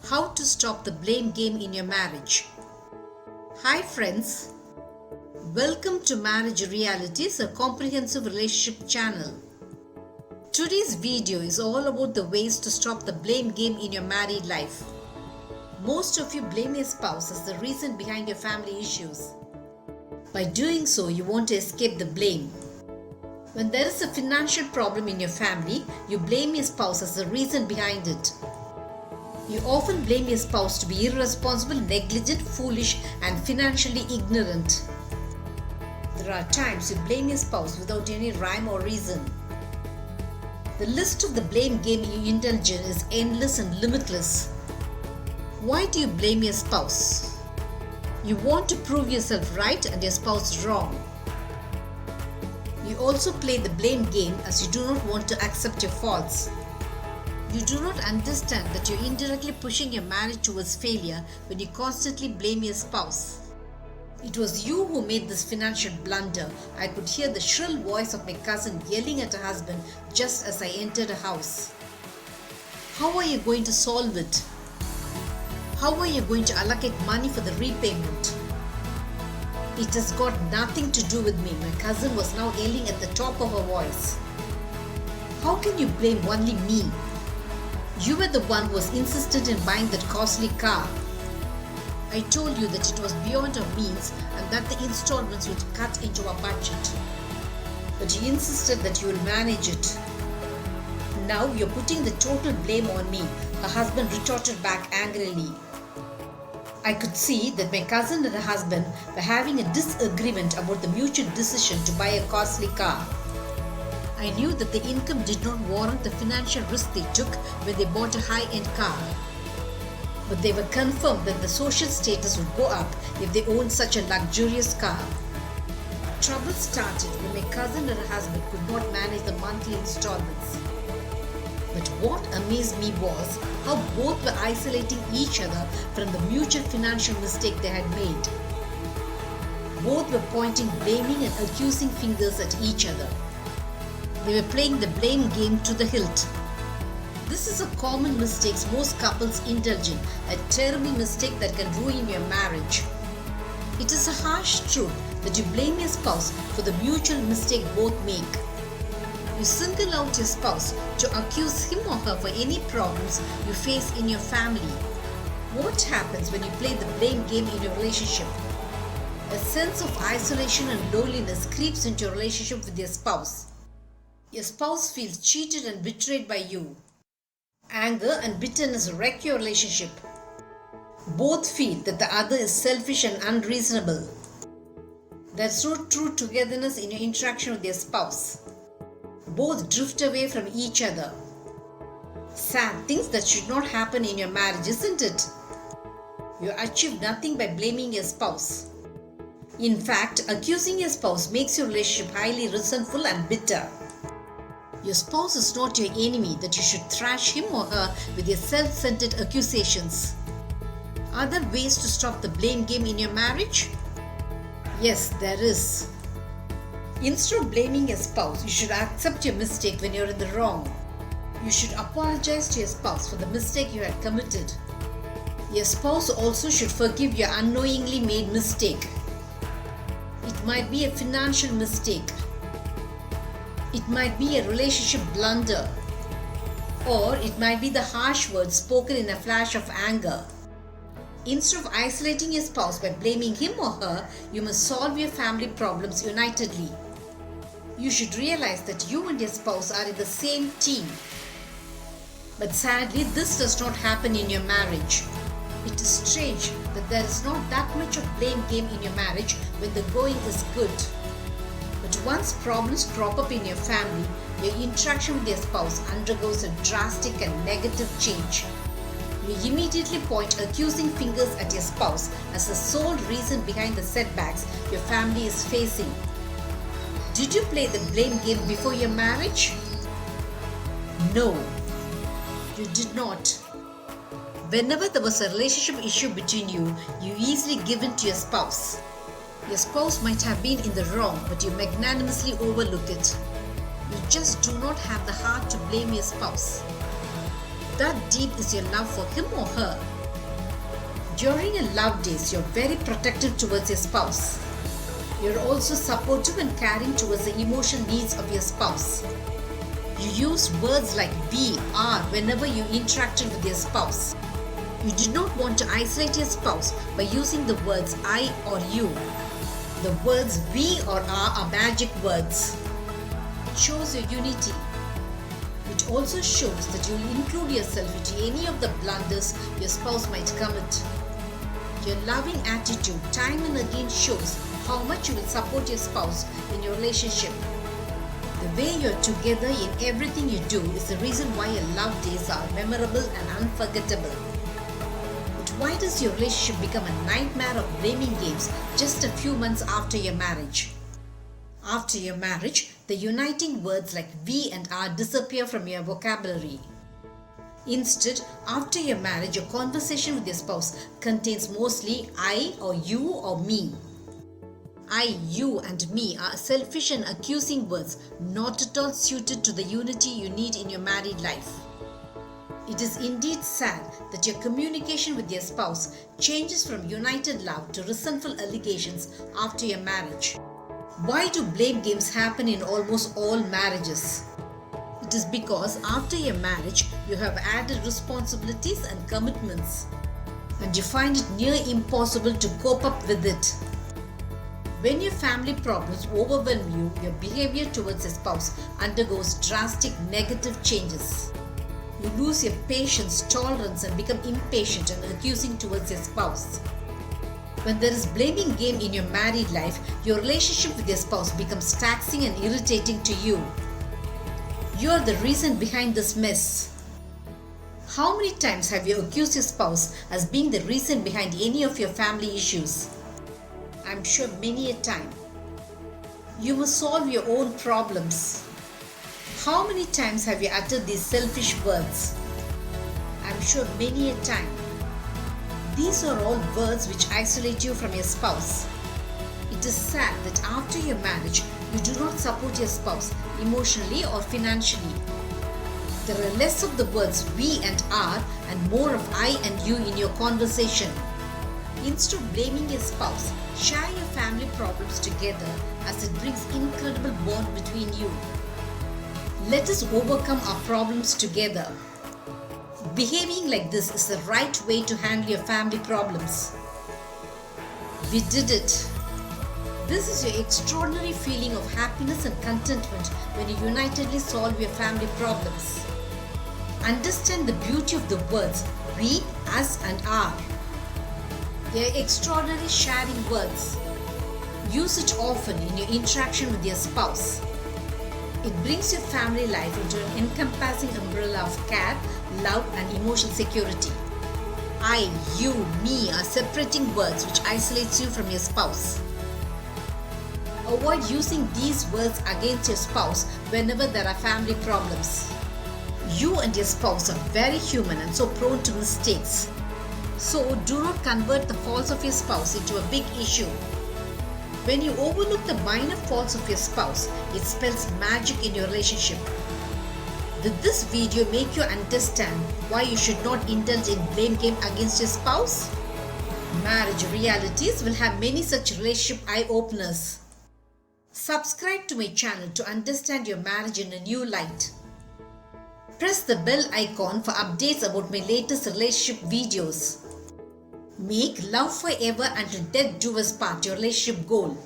How to stop the blame game in your marriage. Hi friends, welcome to Marriage Realities, a comprehensive relationship channel. Today's video is all about the ways to stop the blame game in your married life. Most of you blame your spouse as the reason behind your family issues. By doing so, you want to escape the blame. When there is a financial problem in your family, you blame your spouse as the reason behind it. You often blame your spouse to be irresponsible, negligent, foolish, and financially ignorant. There are times you blame your spouse without any rhyme or reason. The list of the blame game you indulge in is endless and limitless. Why do you blame your spouse? You want to prove yourself right and your spouse wrong. You also play the blame game as you do not want to accept your faults. You do not understand that you're indirectly pushing your marriage towards failure when you constantly blame your spouse. It was you who made this financial blunder. I could hear the shrill voice of my cousin yelling at her husband just as I entered her house. How are you going to solve it? How are you going to allocate money for the repayment? It has got nothing to do with me. My cousin was now yelling at the top of her voice. How can you blame only me? You were the one who was insistent in buying that costly car. I told you that it was beyond our means and that the installments would cut into our budget. But you insisted that you will manage it. Now you're putting the total blame on me, her husband retorted back angrily. I could see that my cousin and her husband were having a disagreement about the mutual decision to buy a costly car. I knew that the income did not warrant the financial risk they took when they bought a high-end car. But they were confirmed that the social status would go up if they owned such a luxurious car. Trouble started when my cousin and her husband could not manage the monthly installments. But what amazed me was how both were isolating each other from the mutual financial mistake they had made. Both were pointing blaming and accusing fingers at each other. They were playing the blame game to the hilt. This is a common mistake most couples indulge in, a terrible mistake that can ruin your marriage. It is a harsh truth that you blame your spouse for the mutual mistake both make. You single out your spouse to accuse him or her for any problems you face in your family. What happens when you play the blame game in your relationship? A sense of isolation and loneliness creeps into your relationship with your spouse. Your spouse feels cheated and betrayed by you. Anger and bitterness wreck your relationship. Both feel that the other is selfish and unreasonable. There's no true togetherness in your interaction with your spouse. Both drift away from each other. Sad things that should not happen in your marriage, isn't it? You achieve nothing by blaming your spouse. In fact, accusing your spouse makes your relationship highly resentful and bitter. Your spouse is not your enemy that you should thrash him or her with your self-centered accusations. Are there ways to stop the blame game in your marriage? Yes, there is. Instead of blaming your spouse, you should accept your mistake when you're in the wrong. You should apologize to your spouse for the mistake you had committed. Your spouse also should forgive your unknowingly made mistake. It might be a financial mistake. It might be a relationship blunder. Or it might be the harsh words spoken in a flash of anger. Instead of isolating your spouse by blaming him or her, you must solve your family problems unitedly. You should realize that you and your spouse are in the same team. But sadly, this does not happen in your marriage. It is strange that there is not that much of blame game in your marriage when the going is good. But once problems crop up in your family, your interaction with your spouse undergoes a drastic and negative change. You immediately point accusing fingers at your spouse as the sole reason behind the setbacks your family is facing. Did you play the blame game before your marriage? No, you did not. Whenever there was a relationship issue between you, you easily give in to your spouse. Your spouse might have been in the wrong, but you magnanimously overlook it. You just do not have the heart to blame your spouse. That deep is your love for him or her. During your love days, you're very protective towards your spouse. You're also supportive and caring towards the emotional needs of your spouse. You use words like we, are whenever you interacted with your spouse. You do not want to isolate your spouse by using the words I or you. The words we or are magic words. It shows your unity. It also shows that you will include yourself into any of the blunders your spouse might commit. Your loving attitude time and again shows how much you will support your spouse in your relationship. The way you're together in everything you do is the reason why your love days are memorable and unforgettable. But why does your relationship become a nightmare of blaming games just a few months after your marriage? After your marriage, the uniting words like we and our disappear from your vocabulary. Instead, after your marriage, your conversation with your spouse contains mostly I or you or me. I, you and me are selfish and accusing words not at all suited to the unity you need in your married life. It is indeed sad that your communication with your spouse changes from united love to resentful allegations after your marriage. Why do blame games happen in almost all marriages? It is because after your marriage, you have added responsibilities and commitments, and you find it near impossible to cope up with it. When your family problems overwhelm you, your behavior towards your spouse undergoes drastic negative changes. You lose your patience, tolerance, and become impatient and accusing towards your spouse. When there is blaming game in your married life, your relationship with your spouse becomes taxing and irritating to you. You are the reason behind this mess. How many times have you accused your spouse as being the reason behind any of your family issues? I'm sure many a time. You must solve your own problems. How many times have you uttered these selfish words? I'm sure many a time. These are all words which isolate you from your spouse. It is sad that after your marriage, you do not support your spouse emotionally or financially. There are less of the words we and our and more of I and you in your conversation. Instead of blaming your spouse, share your family problems together as it brings incredible bond between you. Let us overcome our problems together. Behaving like this is the right way to handle your family problems. We did it. This is your extraordinary feeling of happiness and contentment when you unitedly solve your family problems. Understand the beauty of the words we, us and our. They are extraordinary sharing words. Use it often in your interaction with your spouse. It brings your family life into an encompassing umbrella of care, love and emotional security. I, you, me are separating words which isolates you from your spouse. Avoid using these words against your spouse whenever there are family problems. You and your spouse are very human and so prone to mistakes. So do not convert the faults of your spouse into a big issue. When you overlook the minor faults of your spouse, it spells magic in your relationship. Did this video make you understand why you should not indulge in blame game against your spouse? Marriage Realities will have many such relationship eye-openers. Subscribe to my channel to understand your marriage in a new light. Press the bell icon for updates about my latest relationship videos. Make love forever until death do us part your relationship goal.